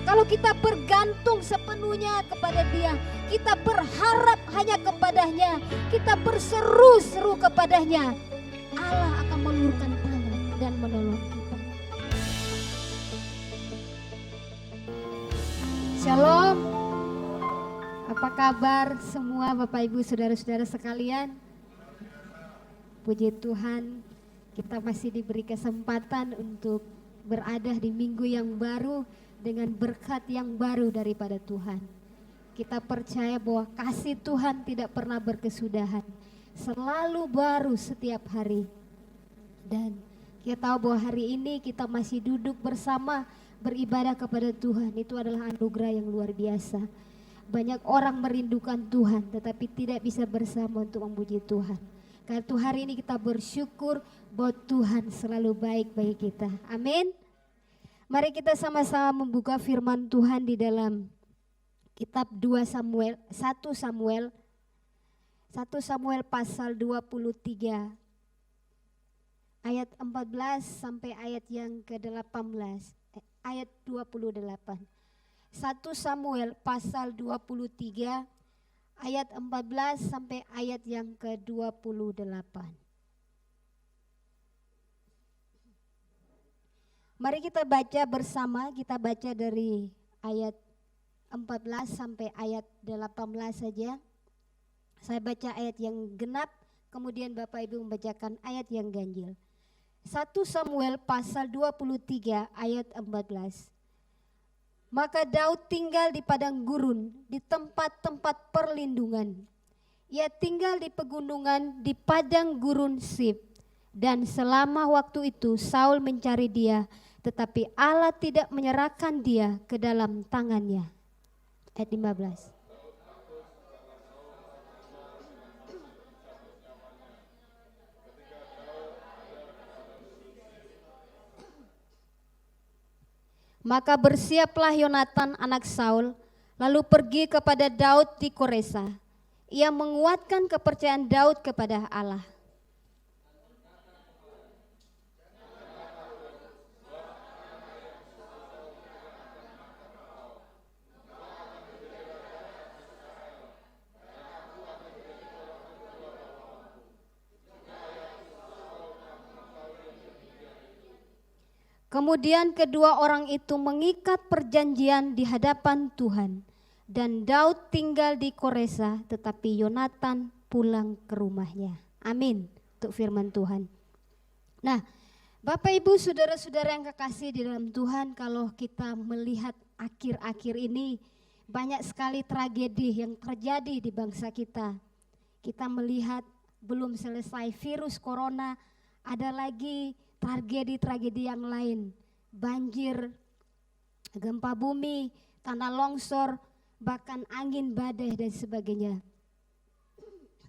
Kalau kita bergantung sepenuhnya kepada Dia, kita berharap hanya kepadanya, kita berseru-seru kepadanya, Allah akan mengulurkan tangan dan menolong kita. Shalom. Apa kabar semua Bapak Ibu Saudara-saudara sekalian? Puji Tuhan, kita masih diberi kesempatan untuk berada di minggu yang baru dengan berkat yang baru daripada Tuhan. Kita percaya bahwa kasih Tuhan tidak pernah berkesudahan, selalu baru setiap hari. Dan kita tahu bahwa hari ini kita masih duduk bersama beribadah kepada Tuhan, itu adalah anugerah yang luar biasa. Banyak orang merindukan Tuhan tetapi tidak bisa bersama untuk memuji Tuhan. Karena itu hari ini kita bersyukur bahwa Tuhan selalu baik bagi kita. Amin. Mari kita sama-sama membuka firman Tuhan di dalam kitab 1 Samuel pasal 23 ayat 14 sampai ayat yang ke-18, ayat 28. 1 Samuel pasal 23 ayat 14 sampai ayat yang ke-28. Mari kita baca bersama, kita baca dari ayat 14 sampai ayat 18 saja. Saya baca ayat yang genap, kemudian Bapak Ibu membacakan ayat yang ganjil. 1 Samuel pasal 23 ayat 14. Maka Daud tinggal di padang gurun, di tempat-tempat perlindungan. Ia tinggal di pegunungan di padang gurun Sif. Dan selama waktu itu Saul mencari dia, tetapi Allah tidak menyerahkan dia ke dalam tangannya. Ayat 15. Maka bersiaplah Yonatan anak Saul, lalu pergi kepada Daud di Koresa. Ia menguatkan kepercayaan Daud kepada Allah. Kemudian kedua orang itu mengikat perjanjian di hadapan Tuhan. Dan Daud tinggal di Koresa, tetapi Yonatan pulang ke rumahnya. Amin. Untuk firman Tuhan. Nah, Bapak Ibu saudara-saudara yang kekasih di dalam Tuhan, kalau kita melihat akhir-akhir ini banyak sekali tragedi yang terjadi di bangsa kita. Kita melihat belum selesai virus corona, ada lagi tragedi-tragedi yang lain, banjir, gempa bumi, tanah longsor, bahkan angin badai dan sebagainya.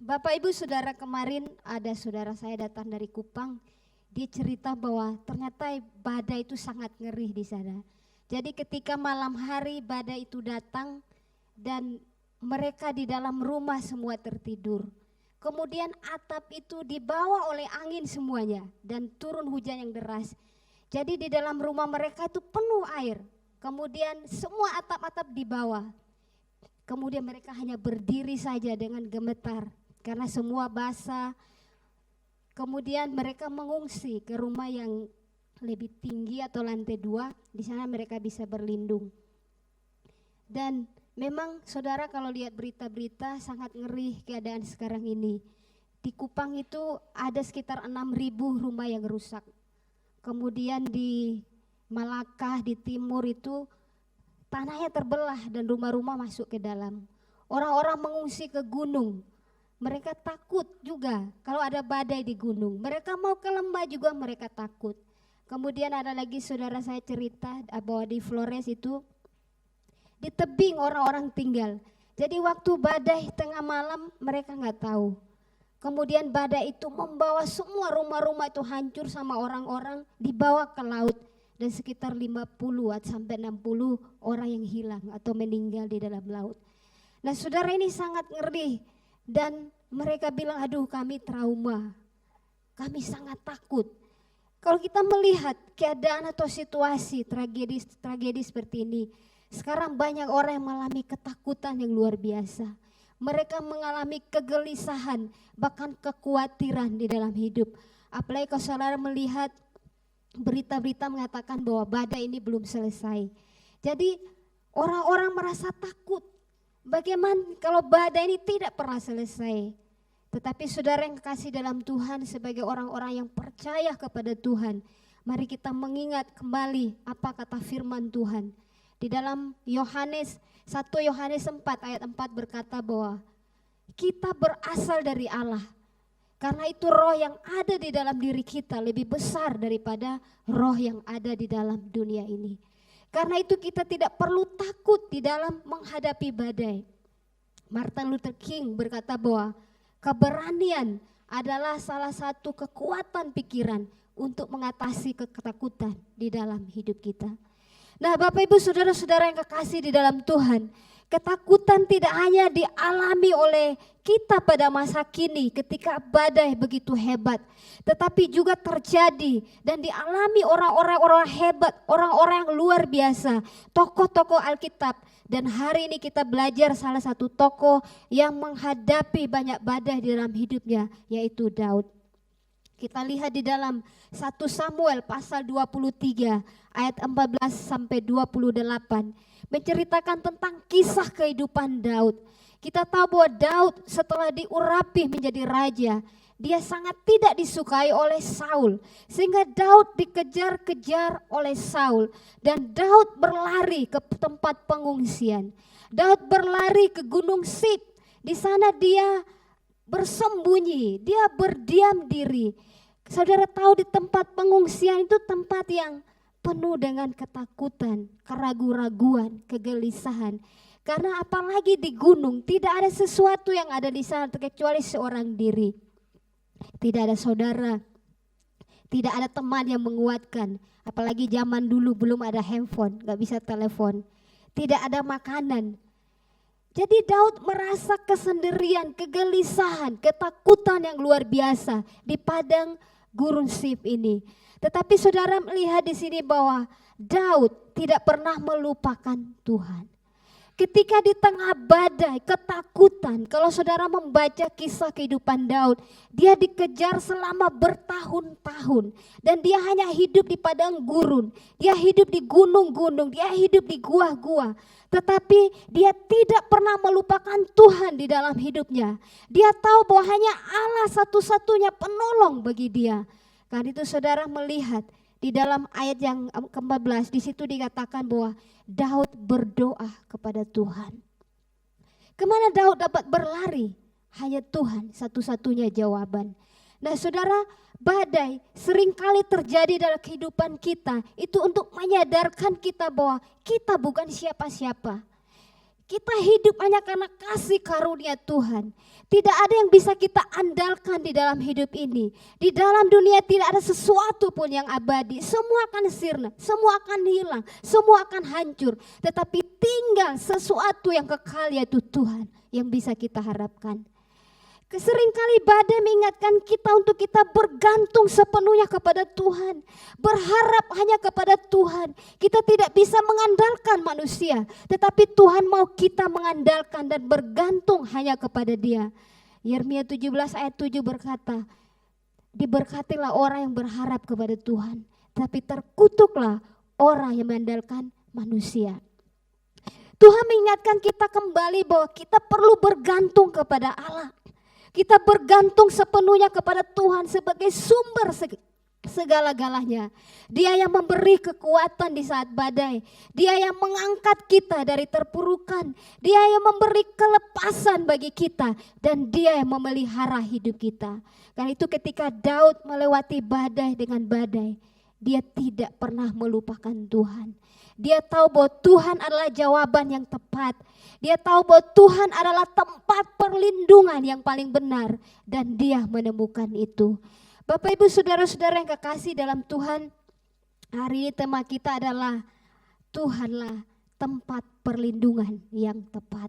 Bapak Ibu saudara, kemarin ada saudara saya datang dari Kupang, dia cerita bahwa ternyata badai itu sangat ngeri di sana. Jadi ketika malam hari badai itu datang dan mereka di dalam rumah semua tertidur. Kemudian atap itu dibawa oleh angin semuanya dan turun hujan yang deras. Jadi di dalam rumah mereka itu penuh air. Kemudian semua atap-atap dibawa. Kemudian mereka hanya berdiri saja dengan gemetar karena semua basah. Kemudian mereka mengungsi ke rumah yang lebih tinggi atau lantai 2. Di sana mereka bisa berlindung. Dan memang saudara kalau lihat berita-berita sangat ngeri keadaan sekarang ini. Di Kupang itu ada sekitar 6.000 rumah yang rusak. Kemudian di Malakah di timur itu tanahnya terbelah dan rumah-rumah masuk ke dalam. Orang-orang mengungsi ke gunung. Mereka takut juga kalau ada badai di gunung. Mereka mau ke lembah juga mereka takut. Kemudian ada lagi saudara saya cerita bahwa di Flores itu di tebing orang-orang tinggal. Jadi waktu badai tengah malam mereka nggak tahu. Kemudian badai itu membawa semua rumah-rumah itu hancur sama orang-orang, dibawa ke laut. Dan sekitar 50 sampai 60 orang yang hilang atau meninggal di dalam laut. Nah saudara, ini sangat ngeri. Dan mereka bilang, aduh kami trauma, kami sangat takut. Kalau kita melihat keadaan atau situasi tragedi seperti ini, sekarang banyak orang yang mengalami ketakutan yang luar biasa. Mereka mengalami kegelisahan, bahkan kekhawatiran di dalam hidup. Apalagi kalau saudara melihat berita-berita mengatakan bahwa badai ini belum selesai. Jadi orang-orang merasa takut. Bagaimana kalau badai ini tidak pernah selesai? Tetapi saudara yang kasih dalam Tuhan, sebagai orang-orang yang percaya kepada Tuhan, mari kita mengingat kembali apa kata firman Tuhan. Di dalam 1 Yohanes 4 ayat 4 berkata bahwa kita berasal dari Allah. Karena itu roh yang ada di dalam diri kita lebih besar daripada roh yang ada di dalam dunia ini. Karena itu kita tidak perlu takut di dalam menghadapi badai. Martin Luther King berkata bahwa keberanian adalah salah satu kekuatan pikiran untuk mengatasi ketakutan di dalam hidup kita. Nah, Bapak Ibu saudara-saudara yang kekasih di dalam Tuhan, ketakutan tidak hanya dialami oleh kita pada masa kini ketika badai begitu hebat, tetapi juga terjadi dan dialami orang-orang hebat, orang-orang yang luar biasa, tokoh-tokoh Alkitab. Dan hari ini kita belajar salah satu tokoh yang menghadapi banyak badai di dalam hidupnya, yaitu Daud. Kita lihat di dalam 1 Samuel pasal 23 ayat 14 sampai 28 menceritakan tentang kisah kehidupan Daud. Kita tahu bahwa Daud setelah diurapi menjadi raja, dia sangat tidak disukai oleh Saul, sehingga Daud dikejar-kejar oleh Saul dan Daud berlari ke tempat pengungsian. Daud berlari ke Gunung Sib. Di sana dia bersembunyi, dia berdiam diri. Saudara tahu di tempat pengungsian itu tempat yang penuh dengan ketakutan, keraguan-raguan, kegelisahan. Karena apalagi di gunung tidak ada sesuatu yang ada di sana kecuali seorang diri. Tidak ada saudara, tidak ada teman yang menguatkan. Apalagi zaman dulu belum ada handphone, gak bisa telepon. Tidak ada makanan. Jadi Daud merasa kesendirian, kegelisahan, ketakutan yang luar biasa di padang gurun Sif ini. Tetapi saudara melihat di sini bahwa Daud tidak pernah melupakan Tuhan. Ketika di tengah badai, ketakutan, kalau saudara membaca kisah kehidupan Daud, dia dikejar selama bertahun-tahun. Dan dia hanya hidup di padang gurun, dia hidup di gunung-gunung, dia hidup di gua-gua. Tetapi dia tidak pernah melupakan Tuhan di dalam hidupnya. Dia tahu bahwa hanya Allah satu-satunya penolong bagi dia. Karena itu saudara melihat di dalam ayat yang ke-14 di situ dikatakan bahwa Daud berdoa kepada Tuhan. Kemana Daud dapat berlari? Hanya Tuhan satu-satunya jawaban. Nah saudara, badai seringkali terjadi dalam kehidupan kita. Itu untuk menyadarkan kita bahwa kita bukan siapa-siapa. Kita hidup hanya karena kasih karunia Tuhan. Tidak ada yang bisa kita andalkan di dalam hidup ini. Di dalam dunia tidak ada sesuatu pun yang abadi. Semua akan sirna, semua akan hilang, semua akan hancur. Tetapi tinggal sesuatu yang kekal, yaitu Tuhan yang bisa kita harapkan. Seringkali badai mengingatkan kita untuk kita bergantung sepenuhnya kepada Tuhan. Berharap hanya kepada Tuhan. Kita tidak bisa mengandalkan manusia. Tetapi Tuhan mau kita mengandalkan dan bergantung hanya kepada Dia. Yeremia 17 ayat 7 berkata, diberkatilah orang yang berharap kepada Tuhan. Tapi terkutuklah orang yang mengandalkan manusia. Tuhan mengingatkan kita kembali bahwa kita perlu bergantung kepada Allah. Kita bergantung sepenuhnya kepada Tuhan sebagai sumber segala-galanya. Dia yang memberi kekuatan di saat badai. Dia yang mengangkat kita dari terpurukan. Dia yang memberi kelepasan bagi kita. Dan dia yang memelihara hidup kita. Karena itu ketika Daud melewati badai dengan badai, dia tidak pernah melupakan Tuhan. Dia tahu bahwa Tuhan adalah jawaban yang tepat. Dia tahu bahwa Tuhan adalah tempat perlindungan yang paling benar. Dan dia menemukan itu. Bapak Ibu saudara-saudara yang kekasih dalam Tuhan, hari ini tema kita adalah Tuhanlah tempat perlindungan yang tepat.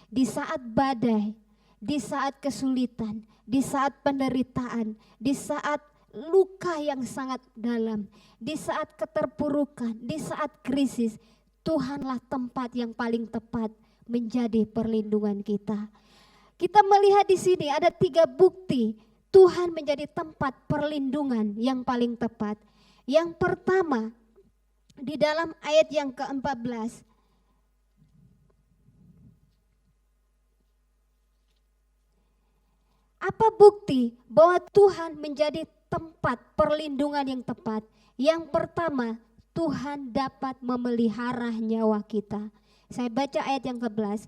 Di saat badai, di saat kesulitan, di saat penderitaan, di saat luka yang sangat dalam, di saat keterpurukan, di saat krisis, Tuhanlah tempat yang paling tepat menjadi perlindungan kita. Kita melihat di sini ada 3 bukti Tuhan menjadi tempat perlindungan yang paling tepat. Yang pertama, di dalam ayat yang ke-14. Apa bukti bahwa Tuhan menjadi tempat perlindungan yang tepat? Yang pertama, Tuhan dapat memelihara nyawa kita. Saya baca ayat yang ke-11.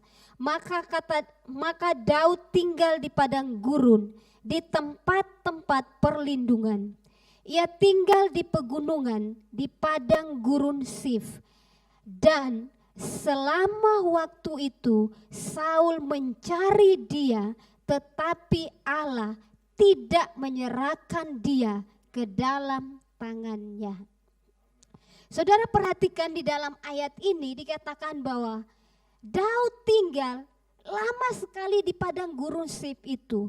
Maka Daud tinggal di padang gurun, di tempat-tempat perlindungan. Ia tinggal di pegunungan, di padang gurun Sif. Dan selama waktu itu Saul mencari dia, tetapi Allah tidak menyerahkan dia ke dalam tangannya. Saudara perhatikan di dalam ayat ini dikatakan bahwa Daud tinggal lama sekali di padang gurun Sif itu.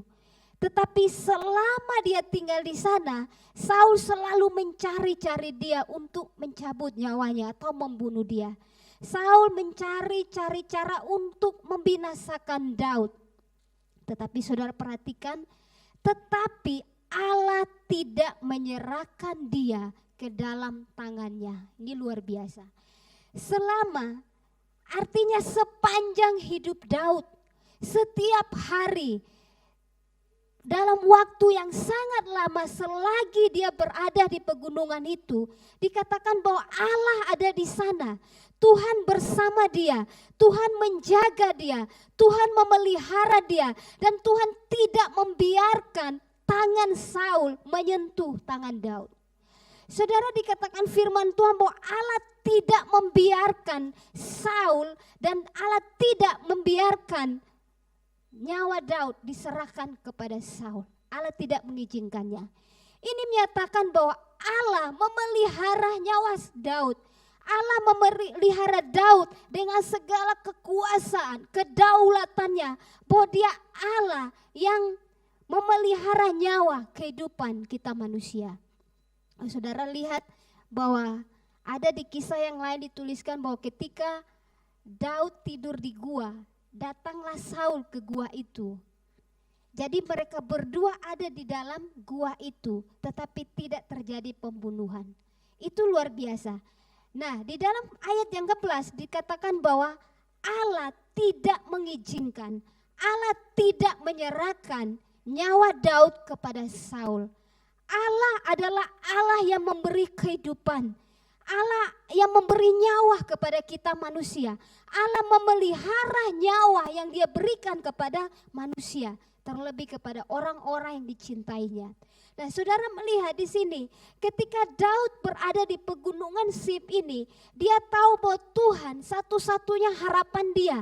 Tetapi selama dia tinggal di sana, Saul selalu mencari-cari dia untuk mencabut nyawanya atau membunuh dia. Saul mencari-cari cara untuk membinasakan Daud. Tetapi saudara perhatikan, tetapi Allah tidak menyerahkan dia ke dalam tangannya. Ini luar biasa. Selama, artinya sepanjang hidup Daud, setiap hari, dalam waktu yang sangat lama selagi dia berada di pegunungan itu, dikatakan bahwa Allah ada di sana. Tuhan bersama dia, Tuhan menjaga dia, Tuhan memelihara dia, dan Tuhan tidak membiarkan tangan Saul menyentuh tangan Daud. Saudara, dikatakan firman Tuhan bahwa Allah tidak membiarkan Saul dan Allah tidak membiarkan nyawa Daud diserahkan kepada Saul. Allah tidak mengizinkannya. Ini menyatakan bahwa Allah memelihara nyawa Daud. Allah memelihara Daud dengan segala kekuasaan, kedaulatannya. Bahwa dia Allah yang memelihara nyawa kehidupan kita manusia. Saudara lihat bahwa ada di kisah yang lain dituliskan bahwa ketika Daud tidur di gua, datanglah Saul ke gua itu. Jadi mereka berdua ada di dalam gua itu, tetapi tidak terjadi pembunuhan. Itu luar biasa. Nah, di dalam ayat yang ke-11 dikatakan bahwa Allah tidak mengizinkan, Allah tidak menyerahkan nyawa Daud kepada Saul. Allah adalah Allah yang memberi kehidupan. Allah yang memberi nyawa kepada kita manusia. Allah memelihara nyawa yang dia berikan kepada manusia. Terlebih kepada orang-orang yang dicintainya. Nah, saudara melihat di sini, ketika Daud berada di pegunungan Sif ini, dia tahu bahwa Tuhan satu-satunya harapan dia.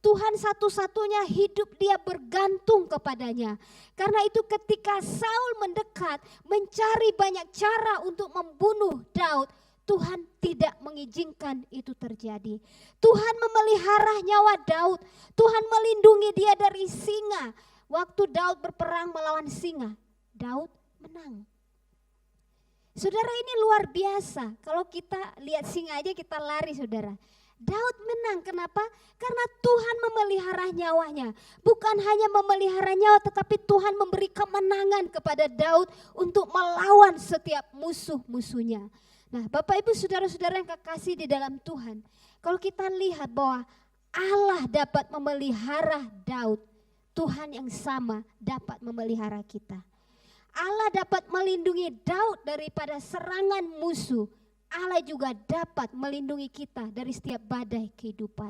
Tuhan satu-satunya hidup dia bergantung kepadanya. Karena itu ketika Saul mendekat, mencari banyak cara untuk membunuh Daud, Tuhan tidak mengizinkan itu terjadi. Tuhan memelihara nyawa Daud. Tuhan melindungi dia dari singa. Waktu Daud berperang melawan singa, Daud menang. Saudara, ini luar biasa. Kalau kita lihat singa aja kita lari, saudara. Daud menang, kenapa? Karena Tuhan memelihara nyawanya. Bukan hanya memelihara nyawa, tetapi Tuhan memberi kemenangan kepada Daud untuk melawan setiap musuh-musuhnya. Nah, Bapak Ibu saudara-saudara yang kekasih di dalam Tuhan, kalau kita lihat bahwa Allah dapat memelihara Daud, Tuhan yang sama dapat memelihara kita. Allah dapat melindungi Daud daripada serangan musuh. Allah juga dapat melindungi kita dari setiap badai kehidupan.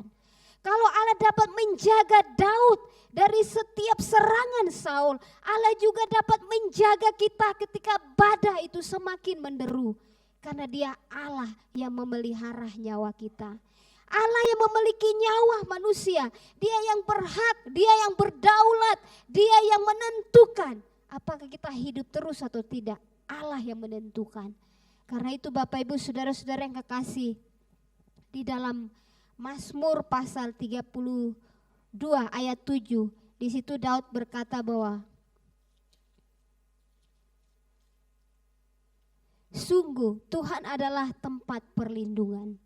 Kalau Allah dapat menjaga Daud dari setiap serangan Saul, Allah juga dapat menjaga kita ketika badai itu semakin menderu. Karena dia Allah yang memelihara nyawa kita. Allah yang memiliki nyawa manusia. Dia yang berhak, dia yang berdaulat, dia yang menentukan apakah kita hidup terus atau tidak. Allah yang menentukan. Karena itu Bapak Ibu saudara-saudara yang kekasih, di dalam Mazmur pasal 32 ayat 7, di situ Daud berkata bahwa Sungguh Tuhan adalah tempat perlindungan.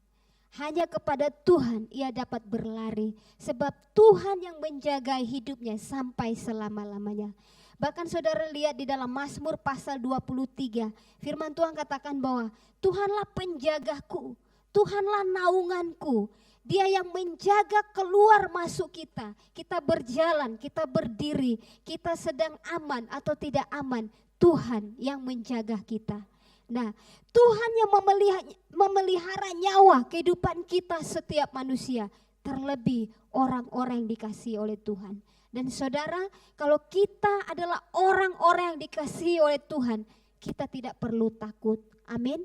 Hanya kepada Tuhan ia dapat berlari, sebab Tuhan yang menjaga hidupnya sampai selama-lamanya. Bahkan saudara lihat di dalam Mazmur pasal 23, firman Tuhan katakan bahwa Tuhanlah penjagaku, Tuhanlah naunganku. Dia yang menjaga keluar masuk kita. Kita berjalan, kita berdiri, kita sedang aman atau tidak aman. Tuhan yang menjaga kita. Nah, Tuhan yang memelihara nyawa kehidupan kita setiap manusia. Terlebih orang-orang yang dikasihi oleh Tuhan. Dan saudara, kalau kita adalah orang-orang yang dikasihi oleh Tuhan, kita tidak perlu takut. Amin.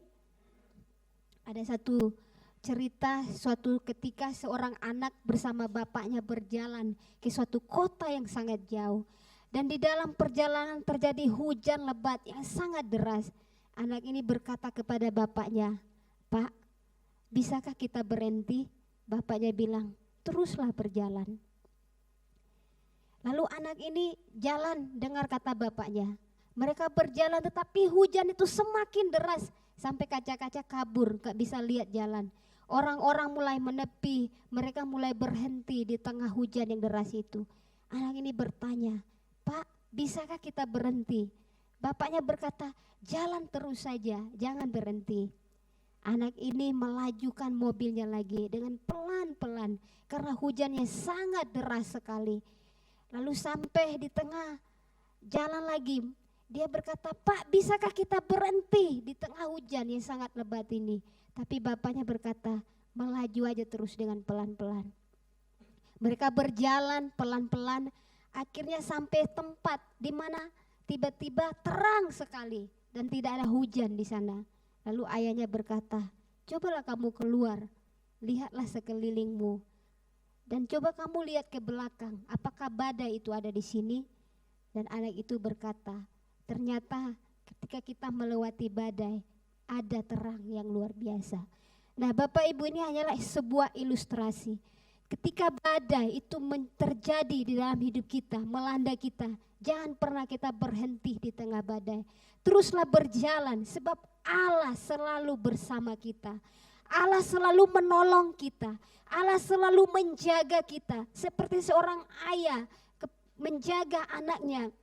Ada satu cerita suatu ketika seorang anak bersama bapaknya berjalan ke suatu kota yang sangat jauh. Dan di dalam perjalanan terjadi hujan lebat yang sangat deras. Anak ini berkata kepada bapaknya, "Pak, bisakah kita berhenti?" Bapaknya bilang, "Teruslah berjalan." Lalu anak ini jalan dengar kata bapaknya. Mereka berjalan tetapi hujan itu semakin deras sampai kaca-kaca kabur, gak bisa lihat jalan. Orang-orang mulai menepi, mereka mulai berhenti di tengah hujan yang deras itu. Anak ini bertanya, "Pak, bisakah kita berhenti?" Bapaknya berkata, "Jalan terus saja, jangan berhenti." Anak ini melajukan mobilnya lagi dengan pelan-pelan karena hujannya sangat deras sekali. Lalu sampai di tengah jalan lagi, dia berkata, "Pak, bisakah kita berhenti di tengah hujan yang sangat lebat ini?" Tapi bapaknya berkata, "Melaju aja terus dengan pelan-pelan." Mereka berjalan pelan-pelan, akhirnya sampai tempat di mana tiba-tiba terang sekali dan tidak ada hujan di sana. Lalu ayahnya berkata, "Cobalah kamu keluar, lihatlah sekelilingmu. Dan coba kamu lihat ke belakang, apakah badai itu ada di sini?" Dan anak itu berkata, "Ternyata ketika kita melewati badai, ada terang yang luar biasa." Nah, Bapak Ibu, ini hanyalah sebuah ilustrasi. Ketika badai itu terjadi di dalam hidup kita, melanda kita, jangan pernah kita berhenti di tengah badai. Teruslah berjalan sebab Allah selalu bersama kita. Allah selalu menolong kita. Allah selalu menjaga kita. Seperti seorang ayah menjaga anaknya.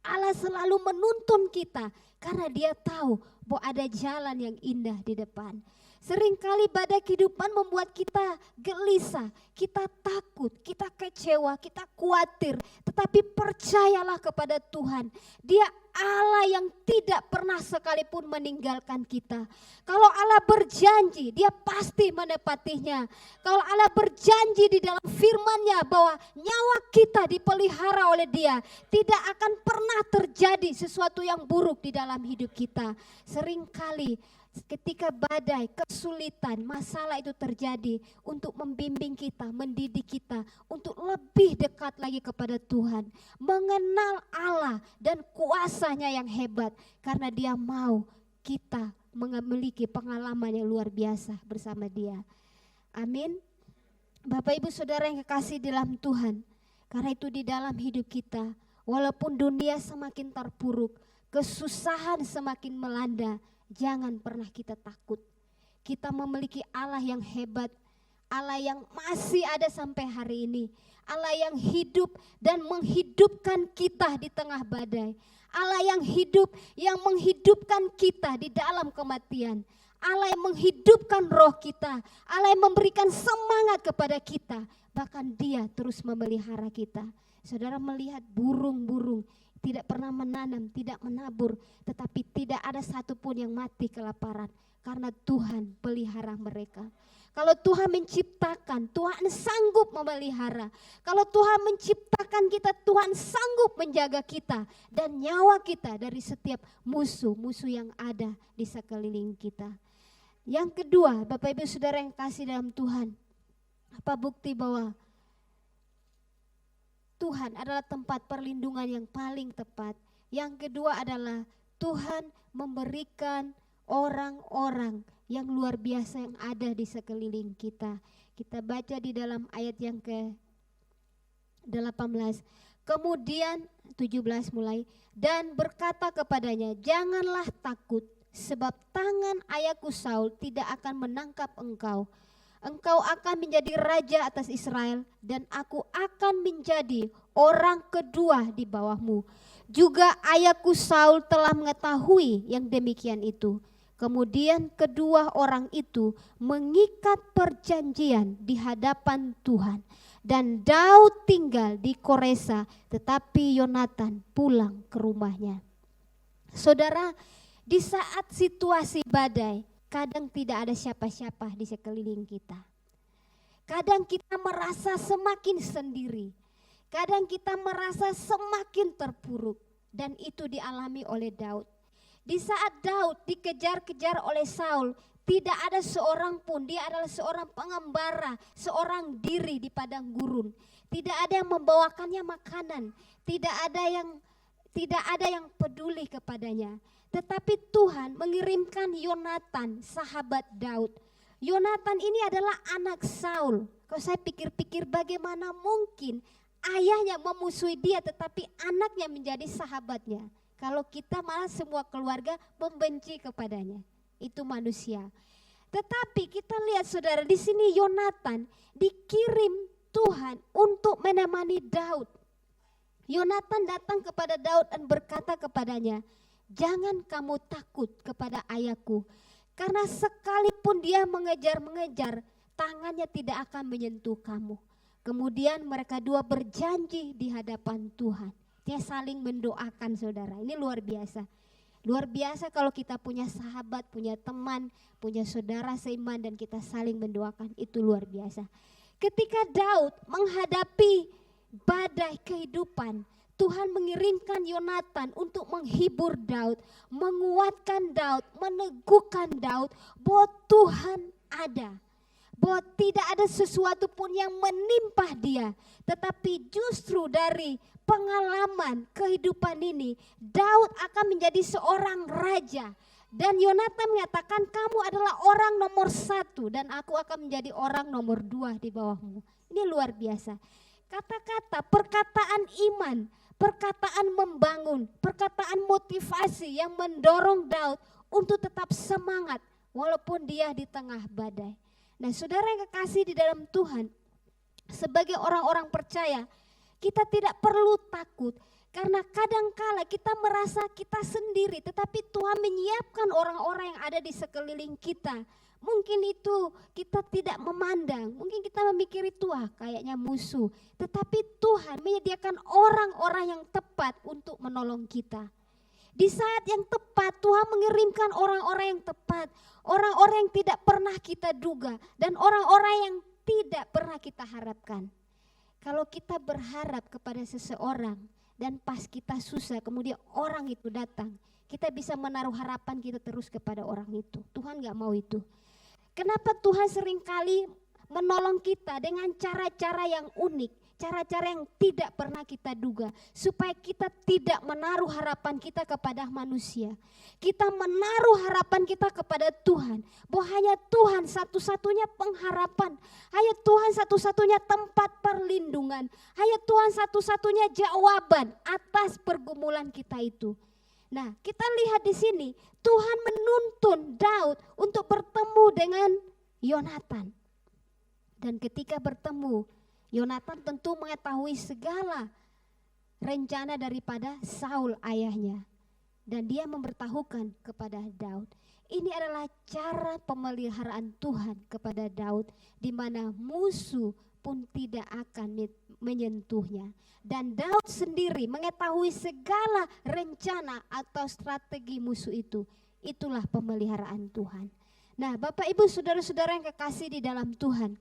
Allah selalu menuntun kita karena dia tahu bahwa ada jalan yang indah di depan. Seringkali badai kehidupan membuat kita gelisah, kita takut, kita kecewa, kita khawatir. Tetapi percayalah kepada Tuhan, Dia Allah yang tidak pernah sekalipun meninggalkan kita. Kalau Allah berjanji, Dia pasti menepatinya. Kalau Allah berjanji di dalam firman-Nya bahwa nyawa kita dipelihara oleh Dia, tidak akan pernah terjadi sesuatu yang buruk di dalam hidup kita. Seringkali ketika badai, kesulitan, masalah itu terjadi untuk membimbing kita, mendidik kita untuk lebih dekat lagi kepada Tuhan, mengenal Allah dan kuasa-Nya yang hebat, karena Dia mau kita memiliki pengalaman yang luar biasa bersama Dia. Amin. Bapak Ibu Saudara yang kekasih dalam Tuhan, karena itu di dalam hidup kita, walaupun dunia semakin terpuruk, kesusahan semakin melanda, jangan pernah kita takut. Kita memiliki Allah yang hebat, Allah yang masih ada sampai hari ini. Allah yang hidup dan menghidupkan kita di tengah badai. Allah yang hidup, yang menghidupkan kita di dalam kematian. Allah yang menghidupkan roh kita. Allah yang memberikan semangat kepada kita. Bahkan Dia terus memelihara kita. Saudara melihat burung-burung tidak pernah menanam, tidak menabur, tetapi tidak ada satupun yang mati kelaparan karena Tuhan pelihara mereka. Kalau Tuhan menciptakan, Tuhan sanggup memelihara. Kalau Tuhan menciptakan kita, Tuhan sanggup menjaga kita dan nyawa kita dari setiap musuh-musuh yang ada di sekeliling kita. Yang kedua, Bapak Ibu Saudara yang kasih dalam Tuhan, apa bukti bahwa Tuhan adalah tempat perlindungan yang paling tepat. Yang kedua adalah Tuhan memberikan orang-orang yang luar biasa yang ada di sekeliling kita. Kita baca di dalam ayat yang ke-18. Kemudian 17 mulai, dan berkata kepadanya, "Janganlah takut, sebab tangan ayahku Saul tidak akan menangkap engkau. Engkau akan menjadi raja atas Israel dan aku akan menjadi orang kedua di bawahmu. Juga ayahku Saul telah mengetahui yang demikian itu. Kemudian kedua orang itu mengikat perjanjian di hadapan Tuhan. Dan Daud tinggal di Koresa, tetapi Yonatan pulang ke rumahnya. Saudara, di saat situasi badai, kadang tidak ada siapa-siapa di sekeliling kita. Kadang kita merasa semakin sendiri. Kadang kita merasa semakin terpuruk. Dan itu dialami oleh Daud. Di saat Daud dikejar-kejar oleh Saul, tidak ada seorang pun, dia adalah seorang pengembara, seorang diri di padang gurun. Tidak ada yang membawakannya makanan, tidak ada yang peduli kepadanya. Tetapi Tuhan mengirimkan Yonatan, sahabat Daud. Yonatan ini adalah anak Saul. Kalau saya pikir-pikir bagaimana mungkin ayahnya memusuhi dia tetapi anaknya menjadi sahabatnya. Kalau kita malah semua keluarga membenci kepadanya. Itu manusia. Tetapi kita lihat saudara, di sini Yonatan dikirim Tuhan untuk menemani Daud. Yonatan datang kepada Daud dan berkata kepadanya, jangan kamu takut kepada ayahku, karena sekalipun dia mengejar-mengejar, tangannya tidak akan menyentuh kamu. Kemudian mereka dua berjanji di hadapan Tuhan. Dia saling mendoakan saudara, ini luar biasa. Luar biasa kalau kita punya sahabat, punya teman, punya saudara seiman dan kita saling mendoakan, itu luar biasa. Ketika Daud menghadapi badai kehidupan, Tuhan mengirimkan Yonatan untuk menghibur Daud, menguatkan Daud, meneguhkan Daud bahwa Tuhan ada. Bahwa tidak ada sesuatu pun yang menimpa dia, tetapi justru dari pengalaman kehidupan ini, Daud akan menjadi seorang raja. Dan Yonatan mengatakan, kamu adalah orang nomor 1 dan aku akan menjadi orang nomor 2 di bawahmu. Ini luar biasa. Kata-kata, perkataan iman, perkataan membangun, perkataan motivasi yang mendorong Daud untuk tetap semangat walaupun dia di tengah badai. Nah saudara yang kekasih di dalam Tuhan, sebagai orang-orang percaya, kita tidak perlu takut karena kadangkala kita merasa kita sendiri, tetapi Tuhan menyiapkan orang-orang yang ada di sekeliling kita. Mungkin itu kita tidak memandang, mungkin kita memikir itu kayaknya musuh, tetapi Tuhan menyediakan orang-orang yang tepat untuk menolong kita. Di saat yang tepat Tuhan mengirimkan orang-orang yang tepat, orang-orang yang tidak pernah kita duga dan orang-orang yang tidak pernah kita harapkan. Kalau kita berharap kepada seseorang dan pas kita susah kemudian orang itu datang, kita bisa menaruh harapan kita terus kepada orang itu. Tuhan gak mau itu. Kenapa Tuhan seringkali menolong kita dengan cara-cara yang unik, cara-cara yang tidak pernah kita duga, supaya kita tidak menaruh harapan kita kepada manusia. Kita menaruh harapan kita kepada Tuhan, bahwa hanya Tuhan satu-satunya pengharapan, hanya Tuhan satu-satunya tempat perlindungan, hanya Tuhan satu-satunya jawaban atas pergumulan kita itu. Nah, kita lihat di sini Tuhan menuntun Daud untuk bertemu dengan Yonatan. Dan ketika bertemu, Yonatan tentu mengetahui segala rencana daripada Saul ayahnya. Dan dia memberitahukan kepada Daud. Ini adalah cara pemeliharaan Tuhan kepada Daud, di mana musuh pun tidak akan menyentuhnya. Dan Daud sendiri mengetahui segala rencana atau strategi musuh itu. Itulah pemeliharaan Tuhan. Nah, Bapak Ibu saudara-saudara yang kekasih di dalam Tuhan,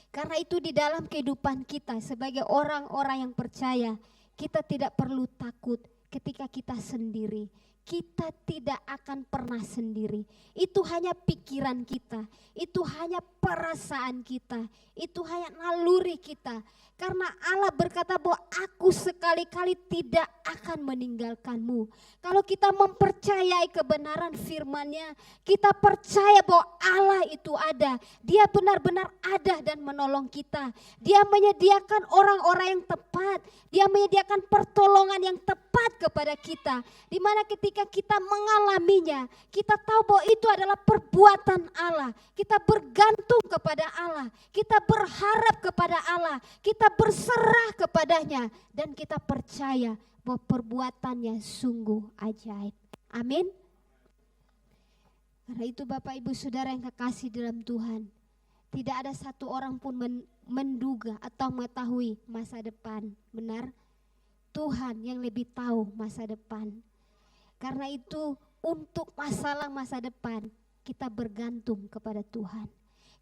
karena itu di dalam kehidupan kita sebagai orang-orang yang percaya, kita tidak perlu takut ketika kita sendiri. Kita tidak akan pernah sendiri. Itu hanya pikiran kita, itu hanya perasaan kita, itu hanya naluri kita. Karena Allah berkata bahwa aku sekali-kali tidak akan meninggalkanmu. Kalau kita mempercayai kebenaran firman-Nya, kita percaya bahwa Allah itu ada. Dia benar-benar ada dan menolong kita. Dia menyediakan orang-orang yang tepat. Dia menyediakan pertolongan yang tepat kepada kita. Di mana ketika ketika kita mengalaminya, kita tahu bahwa itu adalah perbuatan Allah. Kita bergantung kepada Allah, kita berharap kepada Allah, kita berserah kepadanya, dan kita percaya bahwa perbuatannya sungguh ajaib. Amin. Karena itu Bapak Ibu Saudara yang kekasih dalam Tuhan, tidak ada satu orang pun menduga atau mengetahui masa depan. Benar? Tuhan yang lebih tahu masa depan. Karena itu untuk masalah masa depan kita bergantung kepada Tuhan.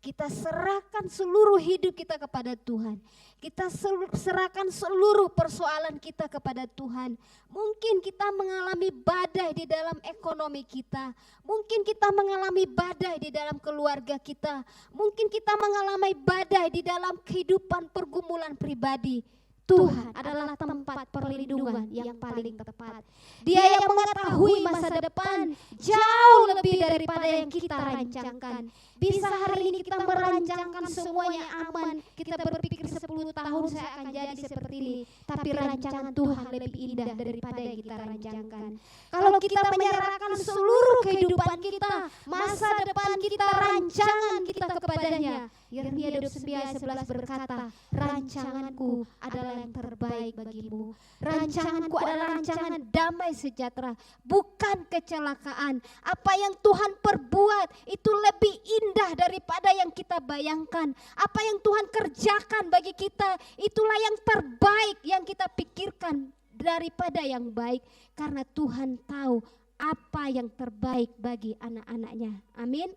Kita serahkan seluruh hidup kita kepada Tuhan. Kita serahkan seluruh persoalan kita kepada Tuhan. Mungkin kita mengalami badai di dalam ekonomi kita. Mungkin kita mengalami badai di dalam keluarga kita. Mungkin kita mengalami badai di dalam kehidupan pergumulan pribadi. Tuhan adalah tempat perlindungan yang paling tepat. Dia yang mengetahui masa depan jauh lebih daripada yang kita rancangkan. Bisa hari ini kita merancangkan semuanya aman, kita berpikir 10 tahun saya akan jadi seperti ini, tapi rancangan Tuhan lebih indah daripada yang kita rancangkan. Kalau kita menyerahkan seluruh kehidupan kita, masa depan kita, rancangan kita kepadanya, Yeremia 29:11 berkata, rancanganku adalah yang terbaik bagimu. Rancanganku adalah rancangan damai sejahtera, bukan kecelakaan. Apa yang Tuhan perbuat itu lebih indah daripada yang kita bayangkan. Apa yang Tuhan kerjakan bagi kita itulah yang terbaik yang kita pikirkan daripada yang baik. Karena Tuhan tahu apa yang terbaik bagi anak-anaknya. Amin.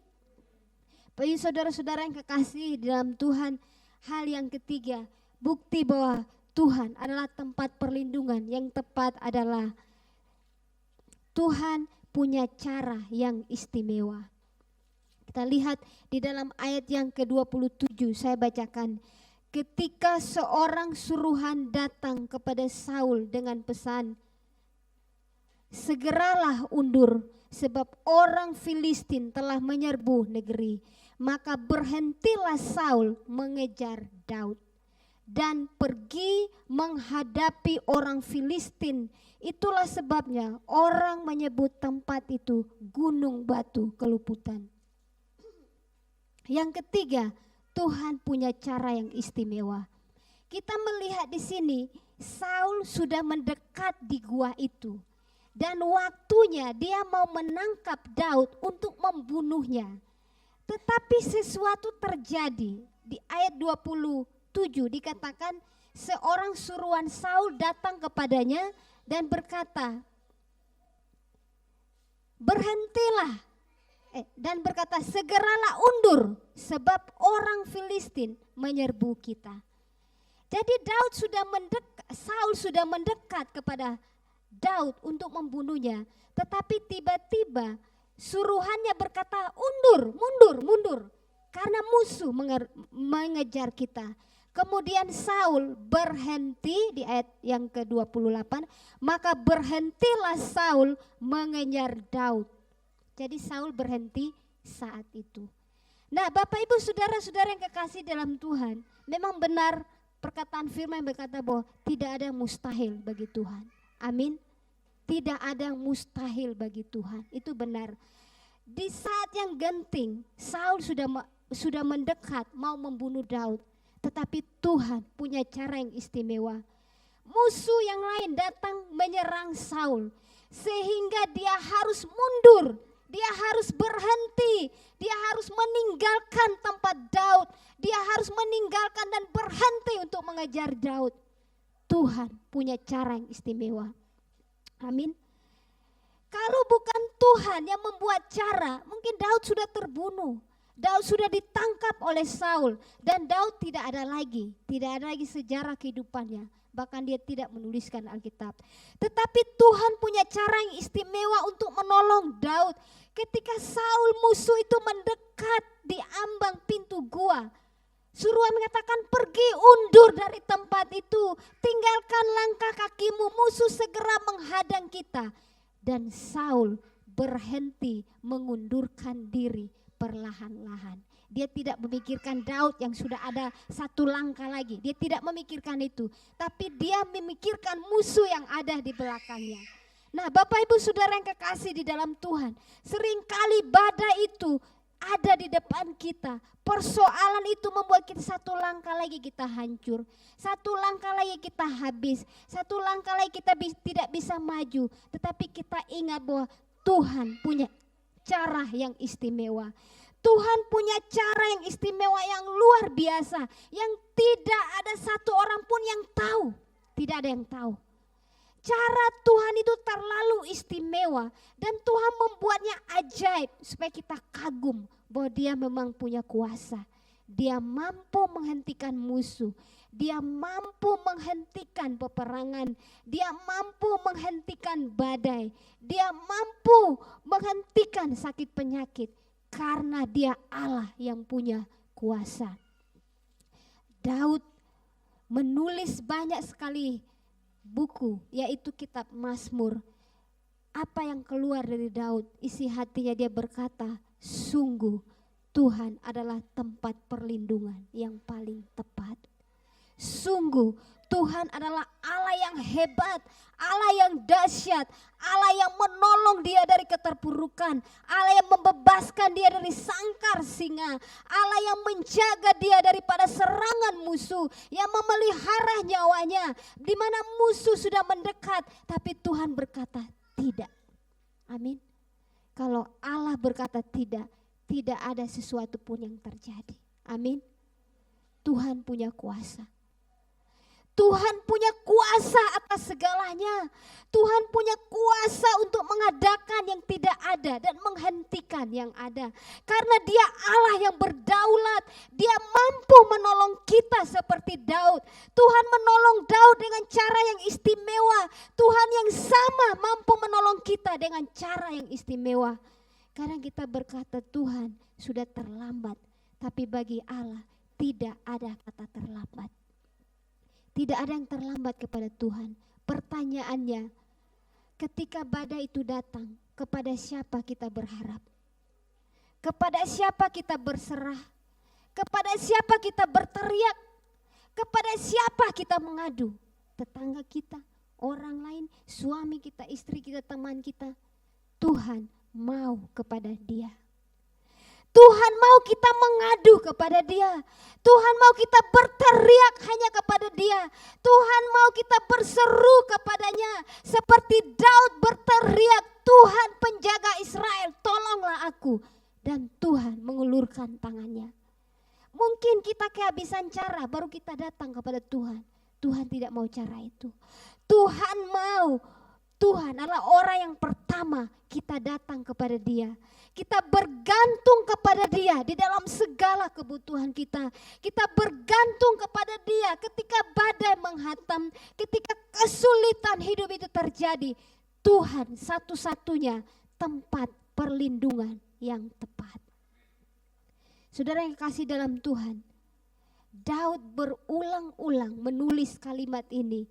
Bagi saudara-saudara yang kekasih dalam Tuhan, hal yang ketiga, bukti bahwa Tuhan adalah tempat perlindungan yang tepat adalah Tuhan punya cara yang istimewa. Kita lihat di dalam ayat yang ke-27, saya bacakan. Ketika seorang suruhan datang kepada Saul dengan pesan, segeralah undur sebab orang Filistin telah menyerbu negeri. Maka berhentilah Saul mengejar Daud dan pergi menghadapi orang Filistin. Itulah sebabnya orang menyebut tempat itu Gunung Batu Keluputan. Yang ketiga, Tuhan punya cara yang istimewa. Kita melihat di sini Saul sudah mendekat di gua itu. Dan waktunya dia mau menangkap Daud untuk membunuhnya. Tetapi sesuatu terjadi. Di ayat 27 dikatakan seorang suruhan Saul datang kepadanya dan berkata, berhentilah. Dan berkata, segeralah undur sebab orang Filistin menyerbu kita. Jadi Saul sudah mendekat kepada Daud untuk membunuhnya. Tetapi tiba-tiba suruhannya berkata, mundur, karena musuh mengejar kita. Kemudian Saul berhenti di ayat yang ke-28, maka berhentilah Saul mengejar Daud. Jadi Saul berhenti saat itu. Nah, Bapak Ibu saudara-saudara yang kekasih dalam Tuhan, memang benar perkataan firman yang berkata bahwa tidak ada yang mustahil bagi Tuhan. Amin. Tidak ada yang mustahil bagi Tuhan. Itu benar. Di saat yang genting, Saul sudah mendekat mau membunuh Daud. Tetapi Tuhan punya cara yang istimewa. Musuh yang lain datang menyerang Saul. Sehingga dia harus mundur. Dia harus berhenti. Dia harus meninggalkan tempat Daud. Dia harus meninggalkan dan berhenti untuk mengejar Daud. Tuhan punya cara yang istimewa. Amin. Kalau bukan Tuhan yang membuat cara, mungkin Daud sudah terbunuh. Daud sudah ditangkap oleh Saul dan Daud tidak ada lagi sejarah kehidupannya. Bahkan dia tidak menuliskan Alkitab. Tetapi Tuhan punya cara yang istimewa untuk menolong Daud. Ketika Saul musuh itu mendekat di ambang pintu gua, suruhan mengatakan pergi undur dari tempat itu. Tinggalkan langkah kakimu, musuh segera menghadang kita. Dan Saul berhenti mengundurkan diri perlahan-lahan. Dia tidak memikirkan Daud yang sudah ada satu langkah lagi. Dia tidak memikirkan itu. Tapi dia memikirkan musuh yang ada di belakangnya. Nah, Bapak Ibu Saudara yang kekasih di dalam Tuhan, seringkali badai itu ada di depan kita. Persoalan itu membuat kita satu langkah lagi kita hancur, satu langkah lagi kita habis, satu langkah lagi kita tidak bisa maju. Tetapi kita ingat bahwa Tuhan punya cara yang istimewa. Tuhan punya cara yang istimewa, yang luar biasa, yang tidak ada satu orang pun yang tahu. Tidak ada yang tahu. Cara Tuhan itu terlalu istimewa dan Tuhan membuatnya ajaib supaya kita kagum bahwa Dia memang punya kuasa. Dia mampu menghentikan musuh. Dia mampu menghentikan peperangan. Dia mampu menghentikan badai. Dia mampu menghentikan sakit penyakit. Karena Dia Allah yang punya kuasa. Daud menulis banyak sekali buku, yaitu kitab Mazmur. Apa yang keluar dari Daud? Isi hatinya dia berkata, sungguh Tuhan adalah tempat perlindungan yang paling tepat. Sungguh Tuhan adalah Allah yang hebat, Allah yang dahsyat, Allah yang menolong dia dari keterpurukan, Allah yang membebaskan dia dari sangkar singa, Allah yang menjaga dia daripada serangan musuh, yang memelihara nyawanya, di mana musuh sudah mendekat, tapi Tuhan berkata tidak. Amin. Kalau Allah berkata tidak, tidak ada sesuatu pun yang terjadi. Amin. Tuhan punya kuasa. Tuhan punya kuasa atas segalanya. Tuhan punya kuasa untuk mengadakan yang tidak ada dan menghentikan yang ada. Karena Dia Allah yang berdaulat. Dia mampu menolong kita seperti Daud. Tuhan menolong Daud dengan cara yang istimewa. Tuhan yang sama mampu menolong kita dengan cara yang istimewa. Kadang kita berkata Tuhan sudah terlambat. Tapi bagi Allah tidak ada kata terlambat. Tidak ada yang terlambat kepada Tuhan. Pertanyaannya, ketika badai itu datang, kepada siapa kita berharap? Kepada siapa kita berserah? Kepada siapa kita berteriak? Kepada siapa kita mengadu? Tetangga kita, orang lain, suami kita, istri kita, teman kita. Tuhan mau kepada Dia. Tuhan mau kita mengadu kepada Dia. Tuhan mau kita berteriak hanya kepada Dia. Tuhan mau kita berseru kepadanya. Seperti Daud berteriak, Tuhan penjaga Israel, tolonglah aku. Dan Tuhan mengulurkan tangannya. Mungkin kita kehabisan cara baru kita datang kepada Tuhan. Tuhan tidak mau cara itu. Tuhan mau. Tuhan adalah orang yang pertama kita datang kepada Dia. Kita bergantung kepada Dia di dalam segala kebutuhan kita. Kita bergantung kepada Dia ketika badai menghantam, ketika kesulitan hidup itu terjadi. Tuhan satu-satunya tempat perlindungan yang tepat. Saudara yang kasih dalam Tuhan, Daud berulang-ulang menulis kalimat ini.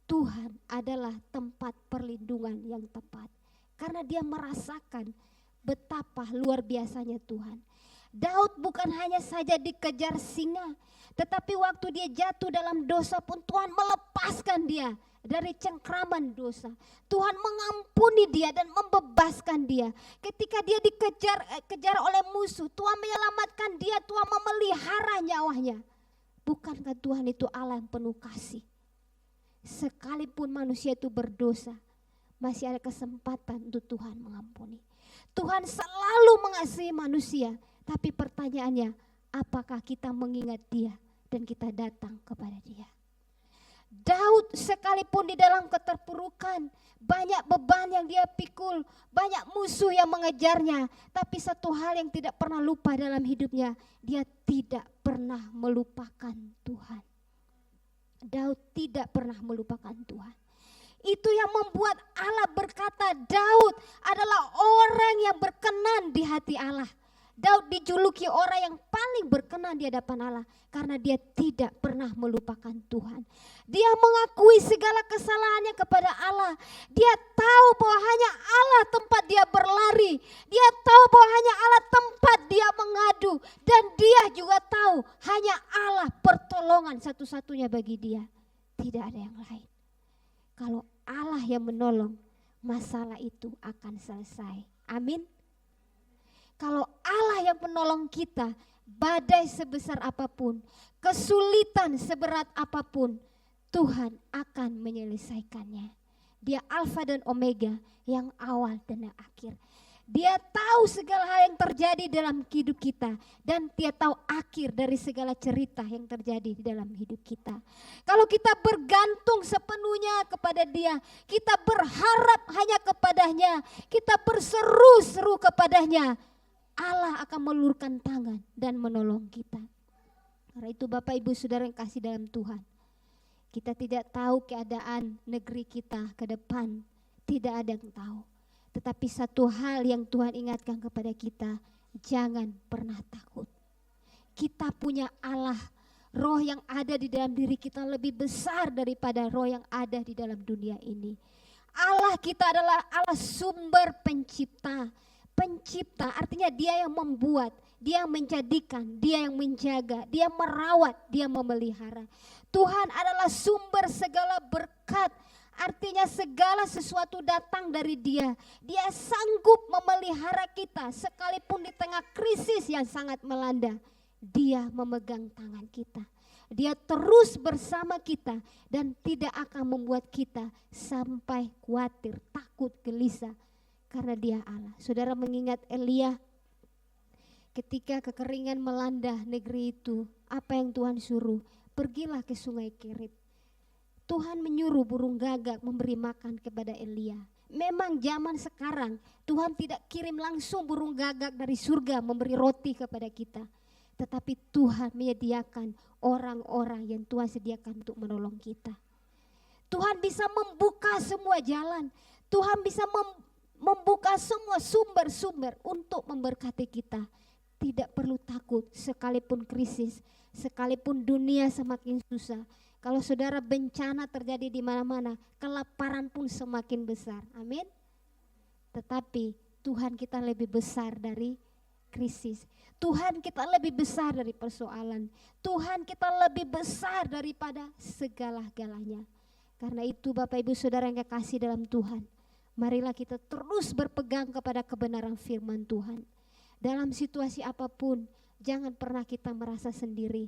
Tuhan adalah tempat perlindungan yang tepat. Karena dia merasakan betapa luar biasanya Tuhan. Daud bukan hanya saja dikejar singa, tetapi waktu dia jatuh dalam dosa pun Tuhan melepaskan dia dari cengkraman dosa. Tuhan mengampuni dia dan membebaskan dia. Ketika dia dikejar oleh musuh, Tuhan menyelamatkan dia, Tuhan memelihara nyawanya. Bukankah Tuhan itu Allah yang penuh kasih? Sekalipun manusia itu berdosa, masih ada kesempatan untuk Tuhan mengampuni. Tuhan selalu mengasihi manusia, tapi pertanyaannya, apakah kita mengingat Dia dan kita datang kepada Dia? Daud sekalipun di dalam keterpurukan, banyak beban yang dia pikul, banyak musuh yang mengejarnya, tapi satu hal yang tidak pernah lupa dalam hidupnya, dia tidak pernah melupakan Tuhan. Daud tidak pernah melupakan Tuhan. Itu yang membuat Allah berkata Daud adalah orang yang berkenan di hati Allah. Daud dijuluki orang yang paling berkenan di hadapan Allah karena dia tidak pernah melupakan Tuhan. Dia mengakui segala kesalahannya kepada Allah. Dia tahu bahwa hanya Allah tempat dia berlari. Dia tahu bahwa hanya Allah tempat dia mengadu. Dan dia juga tahu hanya Allah pertolongan satu-satunya bagi dia. Tidak ada yang lain. Kalau Allah yang menolong, masalah itu akan selesai. Amin. Kalau Allah yang menolong kita, badai sebesar apapun, kesulitan seberat apapun, Tuhan akan menyelesaikannya. Dia Alfa dan Omega, yang awal dan yang akhir. Dia tahu segala hal yang terjadi dalam hidup kita, dan dia tahu akhir dari segala cerita yang terjadi di dalam hidup kita. Kalau kita bergantung sepenuhnya kepada Dia, kita berharap hanya kepadanya, kita berseru-seru kepadanya, Allah akan melurkan tangan dan menolong kita. Karena itu Bapak Ibu Saudara yang kasih dalam Tuhan, kita tidak tahu keadaan negeri kita ke depan, tidak ada yang tahu. Tetapi satu hal yang Tuhan ingatkan kepada kita, jangan pernah takut. Kita punya Allah, roh yang ada di dalam diri kita lebih besar daripada roh yang ada di dalam dunia ini. Allah kita adalah Allah sumber pencipta. Pencipta artinya Dia yang membuat, Dia yang menjadikan, Dia yang menjaga, Dia merawat, Dia memelihara. Tuhan adalah sumber segala berkat. Artinya segala sesuatu datang dari Dia. Dia sanggup memelihara kita sekalipun di tengah krisis yang sangat melanda. Dia memegang tangan kita. Dia terus bersama kita dan tidak akan membuat kita sampai khawatir, takut, gelisah. Karena Dia Allah. Saudara mengingat Elia ketika kekeringan melanda negeri itu, apa yang Tuhan suruh? Pergilah ke sungai Kerit. Tuhan menyuruh burung gagak memberi makan kepada Elia. Memang zaman sekarang Tuhan tidak kirim langsung burung gagak dari surga memberi roti kepada kita. Tetapi Tuhan menyediakan orang-orang yang Tuhan sediakan untuk menolong kita. Tuhan bisa membuka semua jalan. Tuhan bisa membuka semua sumber-sumber untuk memberkati kita. Tidak perlu takut sekalipun krisis, sekalipun dunia semakin susah. Kalau saudara bencana terjadi di mana-mana, kelaparan pun semakin besar. Amin. Tetapi Tuhan kita lebih besar dari krisis. Tuhan kita lebih besar dari persoalan. Tuhan kita lebih besar daripada segala-galanya. Karena itu Bapak Ibu Saudara yang kekasih dalam Tuhan, marilah kita terus berpegang kepada kebenaran firman Tuhan. Dalam situasi apapun, jangan pernah kita merasa sendiri.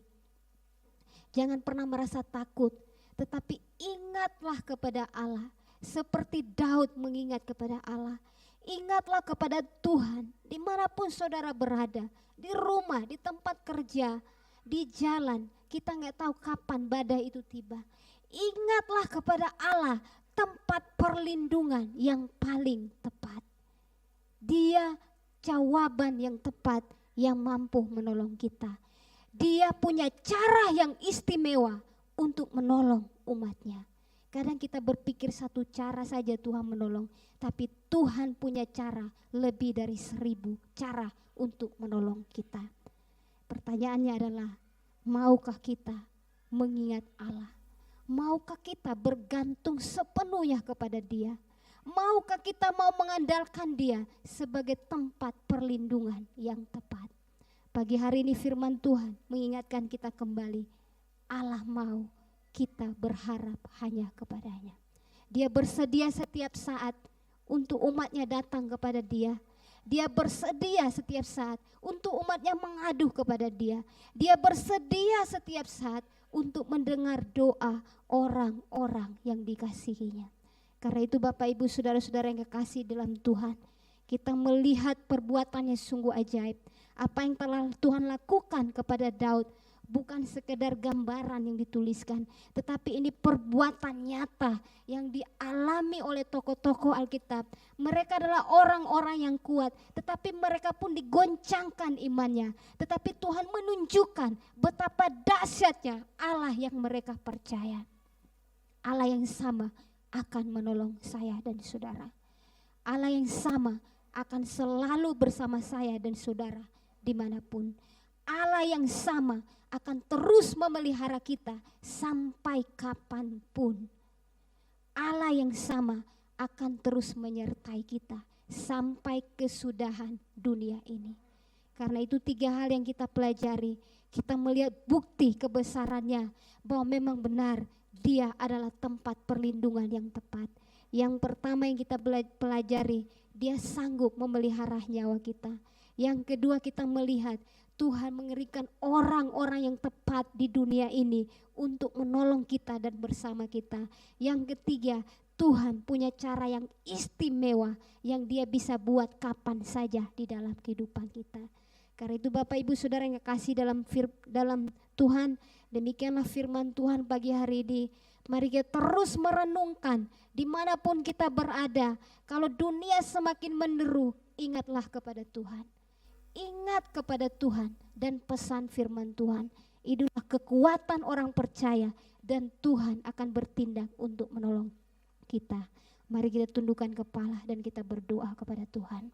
Jangan pernah merasa takut, tetapi ingatlah kepada Allah. Seperti Daud mengingat kepada Allah. Ingatlah kepada Tuhan dimanapun saudara berada. Di rumah, di tempat kerja, di jalan. Kita nggak tahu kapan badai itu tiba. Ingatlah kepada Allah, tempat perlindungan yang paling tepat. Dia jawaban yang tepat yang mampu menolong kita. Dia punya cara yang istimewa untuk menolong umatnya. Kadang kita berpikir satu cara saja Tuhan menolong, tapi Tuhan punya cara lebih dari 1000 cara untuk menolong kita. Pertanyaannya adalah, maukah kita mengingat Allah? Maukah kita bergantung sepenuhnya kepada Dia? Maukah kita mau mengandalkan Dia sebagai tempat perlindungan yang tepat? Pagi hari ini firman Tuhan mengingatkan kita kembali, Allah mau kita berharap hanya kepadanya. Dia bersedia setiap saat untuk umatnya datang kepada Dia. Dia bersedia setiap saat untuk umatnya mengadu kepada Dia. Dia bersedia setiap saat untuk mendengar doa orang-orang yang dikasihinya. Karena itu Bapak Ibu Saudara-saudara yang kekasih dalam Tuhan, kita melihat perbuatannya sungguh ajaib. Apa yang telah Tuhan lakukan kepada Daud bukan sekedar gambaran yang dituliskan, tetapi ini perbuatan nyata yang dialami oleh tokoh-tokoh Alkitab. Mereka adalah orang-orang yang kuat, tetapi mereka pun digoncangkan imannya. Tetapi Tuhan menunjukkan betapa dahsyatnya Allah yang mereka percaya. Allah yang sama akan menolong saya dan saudara. Allah yang sama akan selalu bersama saya dan saudara dimanapun. Allah yang sama akan terus memelihara kita sampai kapanpun. Allah yang sama akan terus menyertai kita sampai kesudahan dunia ini. Karena itu 3 hal yang kita pelajari. Kita melihat bukti kebesarannya bahwa memang benar Dia adalah tempat perlindungan yang tepat. Yang pertama yang kita pelajari, dia sanggup memelihara nyawa kita. Yang kedua, kita melihat Tuhan mengerikan orang-orang yang tepat di dunia ini untuk menolong kita dan bersama kita. Yang ketiga, Tuhan punya cara yang istimewa yang dia bisa buat kapan saja di dalam kehidupan kita. Karena itu Bapak Ibu Saudara yang kekasih dalam Tuhan, demikianlah firman Tuhan pagi hari ini. Mari kita terus merenungkan dimanapun kita berada. Kalau dunia semakin menderu, ingatlah kepada Tuhan. Ingat kepada Tuhan dan pesan firman Tuhan. Itulah kekuatan orang percaya dan Tuhan akan bertindak untuk menolong kita. Mari kita tundukkan kepala dan kita berdoa kepada Tuhan.